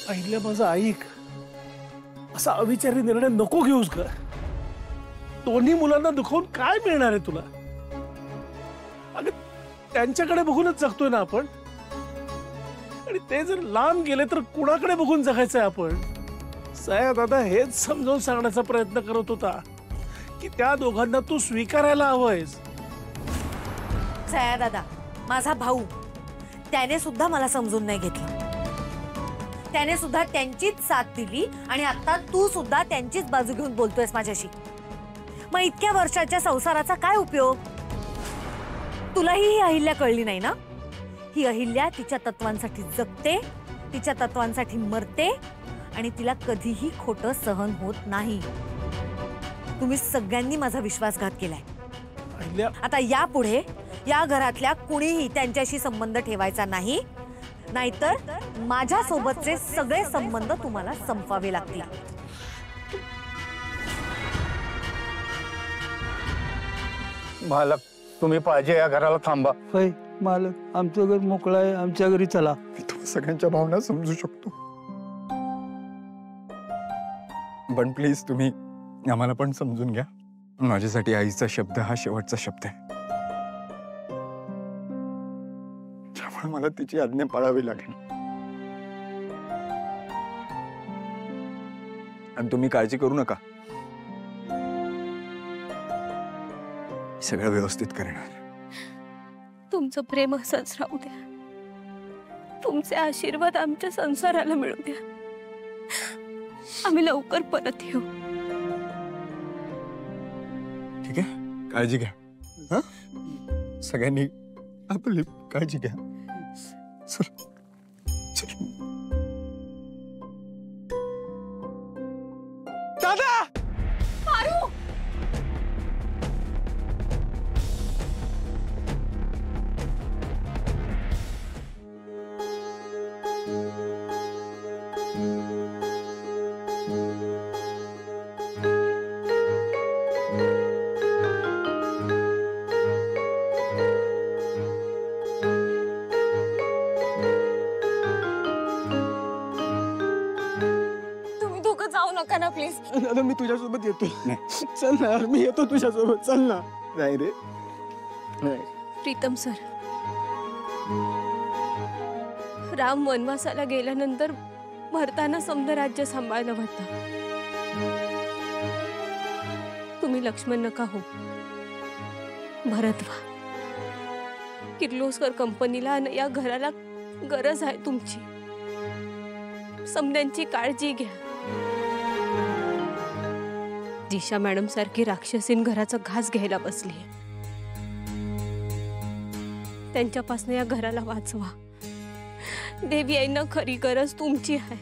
अहिल्या माझं ऐक, असा अविचारी निर्णय नको घेऊस ग. दोन्ही मुलांना दुखवून काय मिळणार आहे तुला? अगं त्यांच्याकडे बघूनच जगतोय ना आपण. आणि ते जर लांब गेले तर कुणाकडे बघून जगायचंय आपण? सया दादा हेच समजावून सांगण्याचा प्रयत्न करत होता की त्या दोघांना तू स्वीकारायला हवंयस. सया दादा माझा भाऊ, त्याने सुद्धा मला समजून नाही घेतलं. त्याने सुद्धा त्यांचीच साथ दिली आणि आता तू सुद्धा त्यांचीच बाजू घेऊन बोलतोयस माझ्याशी. मग इतक्या वर्षाच्या संसाराचा काय उपयोग? तुलाही ही अहिल्या कळली नाही ना? ही अहिल्या तिच्या तत्वांसाठी जगते, तिच्या तत्वांसाठी मरते आणि तिला कधीही खोटं सहन होत नाही. तुम्ही सगळ्यांनी माझा विश्वासघात केलाय. अहिल्या आता यापुढे या घरातल्या कुणीही त्यांच्याशी संबंध ठेवायचा नाही, नाहीतर माझ्या सोबतचे सगळे संबंध तुम्हाला संपवावे लागतील. मालक तुम्ही पाहिजे या घराला थांबा. होय मालक, आमचं घर मोकळं आहे, आमच्या घरी चला. मी तुम्हा सगळ्यांच्या भावना समजू शकतो, पण प्लीज तुम्ही आम्हाला पण समजून घ्या. माझ्यासाठी आईचा शब्द हा शेवटचा शब्द आहे, त्यामुळे मला तिची आज्ञा पाळावी लागेल. आणि तुम्ही काळजी करू नका, सगळं व्यवस्थित करणार. तुमचं प्रेम असंच राहू द्या. तुमचे आशीर्वाद आमच्या संसाराला मिळू द्या. आम्ही लवकर परत येऊ. ठीक आहे, काळजी घ्या. हा, सगळ्यांनी आपली काळजी घ्या. चल चल. दादा ना प्लीज. दादा मी तुझ्यासोबत येतो. चल ना, मी येतो तुझ्यासोबत. चल ना. नाही रे, प्रीतम सर, राम वनवासाला गेल्यानंतर भरताना समद राज्य सांभाळलं होतं. तुम्ही लक्ष्मण नका हो, भरत व्हा. किर्लोस्कर कंपनीला आणि या घराला गरज आहे तुमची. समद्यांची काळजी घ्या. दिशा मॅडम सारखी राक्षसीन घराचा घास घ्यायला बसली. त्यांच्यापासून या घराला वाचवा. देवी आईना खरी गरज तुमची आहे.